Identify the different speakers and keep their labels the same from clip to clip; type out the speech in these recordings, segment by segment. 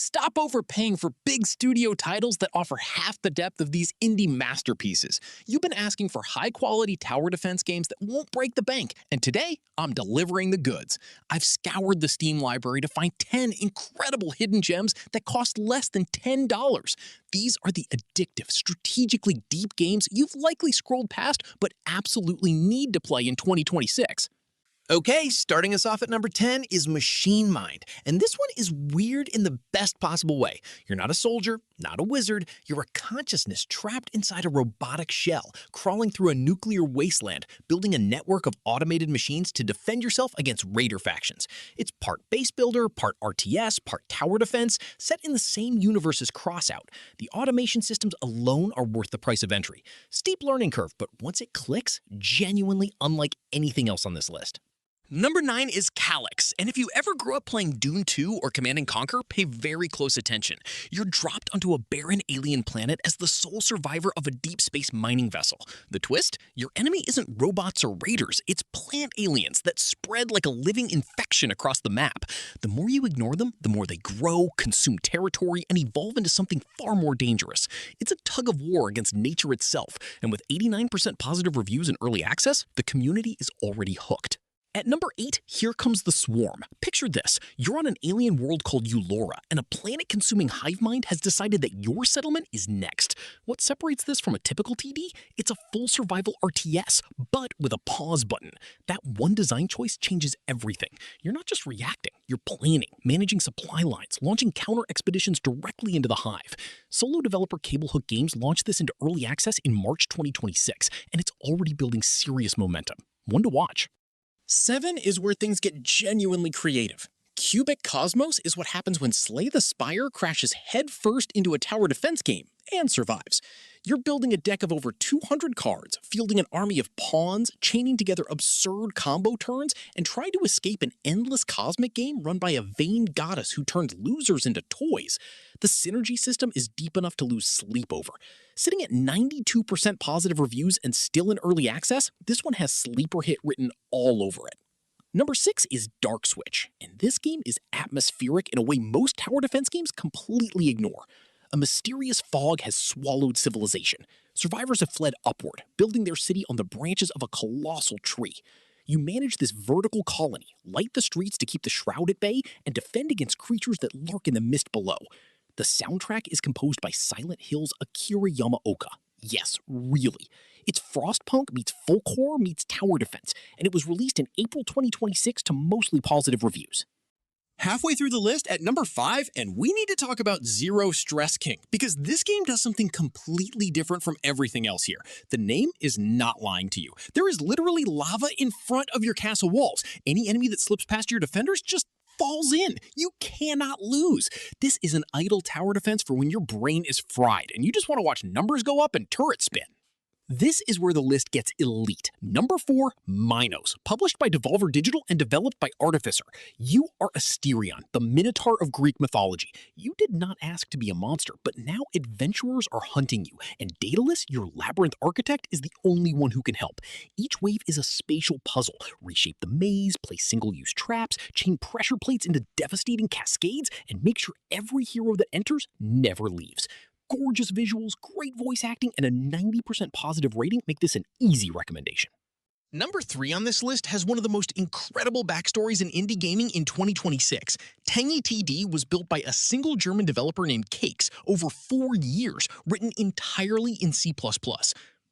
Speaker 1: Stop overpaying for big studio titles that offer half the depth of these indie masterpieces. You've been asking for high-quality tower defense games that won't break the bank, and today, I'm delivering the goods. I've scoured the Steam library to find 10 incredible hidden gems that cost less than $10. These are the addictive, strategically deep games you've likely scrolled past but absolutely need to play in 2026.
Speaker 2: Okay, starting us off at number 10 is Machine Mind, and this one is weird in the best possible way. You're not a soldier, not a wizard, you're a consciousness trapped inside a robotic shell, crawling through a nuclear wasteland, building a network of automated machines to defend yourself against raider factions. It's part base builder, part RTS, part tower defense, set in the same universe as Crossout. The automation systems alone are worth the price of entry. Steep learning curve, but once it clicks, genuinely unlike anything else on this list.
Speaker 1: Number 9 is Calyx, and if you ever grew up playing Dune 2 or Command & Conquer, pay very close attention. You're dropped onto a barren alien planet as the sole survivor of a deep space mining vessel. The twist? Your enemy isn't robots or raiders, it's plant aliens that spread like a living infection across the map. The more you ignore them, the more they grow, consume territory, and evolve into something far more dangerous. It's a tug of war against nature itself, and with 89% positive reviews in early access, the community is already hooked. At number 8, here comes the Swarm. Picture this, you're on an alien world called Eulora, and a planet-consuming hive mind has decided that your settlement is next. What separates this from a typical TD? It's a full survival RTS, but with a pause button. That one design choice changes everything. You're not just reacting, you're planning, managing supply lines, launching counter expeditions directly into the hive. Solo developer Cable Hook Games launched this into early access in March 2026, and it's already building serious momentum. One to watch. 7 is where things get genuinely creative. Cubic Cosmos is what happens when Slay the Spire crashes headfirst into a tower defense game and survives. You're building a deck of over 200 cards, fielding an army of pawns, chaining together absurd combo turns, and trying to escape an endless cosmic game run by a vain goddess who turns losers into toys. The synergy system is deep enough to lose sleep over. Sitting at 92% positive reviews and still in early access, this one has sleeper hit written all over it. Number 6 is DarkSwitch, and this game is atmospheric in a way most tower defense games completely ignore. A mysterious fog has swallowed civilization. Survivors have fled upward, building their city on the branches of a colossal tree. You manage this vertical colony, light the streets to keep the shroud at bay, and defend against creatures that lurk in the mist below. The soundtrack is composed by Silent Hill's Akira Yamaoka. Yes, really. It's Frostpunk meets folk horror meets tower defense, and it was released in April 2026 to mostly positive reviews.
Speaker 3: Halfway through the list at number 5, and we need to talk about Zero Stress King, because this game does something completely different from everything else here. The name is not lying to you. There is literally lava in front of your castle walls. Any enemy that slips past your defenders just falls in. You cannot lose. This is an idle tower defense for when your brain is fried and you just want to watch numbers go up and turrets spin. This is where the list gets elite. Number 4, MINOS, published by Devolver Digital and developed by Artificer. You are Asterion, the Minotaur of Greek mythology. You did not ask to be a monster, but now adventurers are hunting you, and Daedalus, your labyrinth architect, is the only one who can help. Each wave is a spatial puzzle. Reshape the maze, place single-use traps, chain pressure plates into devastating cascades, and make sure every hero that enters never leaves. Gorgeous visuals, great voice acting, and a 90% positive rating make this an easy recommendation.
Speaker 2: Number 3 on this list has one of the most incredible backstories in indie gaming in 2026. Tangy TD was built by a single German developer named Calyx over 4 years, written entirely in C++.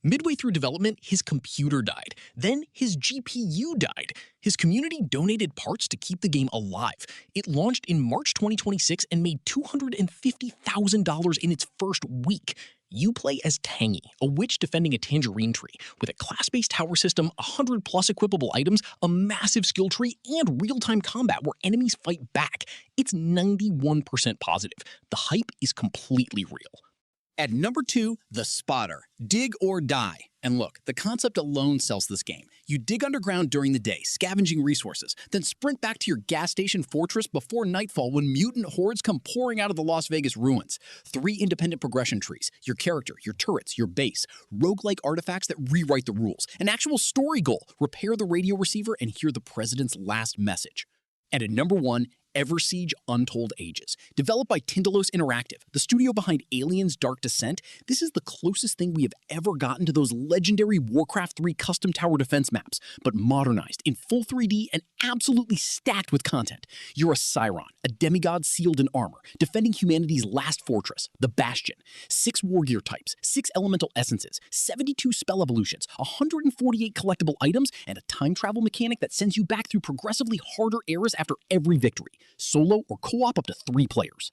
Speaker 2: Midway through development, his computer died. Then his GPU died. His community donated parts to keep the game alive. It launched in March 2026 and made $250,000 in its first week. You play as Tangy, a witch defending a tangerine tree, with a class-based tower system, 100+ equipable items, a massive skill tree, and real-time combat where enemies fight back. It's 91% positive. The hype is completely real.
Speaker 3: At number 2, The Spotter, Dig or Die. And look, the concept alone sells this game. You dig underground during the day, scavenging resources, then sprint back to your gas station fortress before nightfall when mutant hordes come pouring out of the Las Vegas ruins. 3 independent progression trees, your character, your turrets, your base, roguelike artifacts that rewrite the rules, an actual story goal, repair the radio receiver and hear the president's last message. And at number 1,
Speaker 2: EverSiege Untold Ages. Developed by Tindalos Interactive, the studio behind Aliens Dark Descent, this is the closest thing we have ever gotten to those legendary Warcraft 3 custom tower defense maps, but modernized in full 3D and absolutely stacked with content. You're a Siron, a demigod sealed in armor, defending humanity's last fortress, the Bastion. 6 war gear types, 6 elemental essences, 72 spell evolutions, 148 collectible items, and a time travel mechanic that sends you back through progressively harder eras after every victory. Solo or co-op up to 3 players.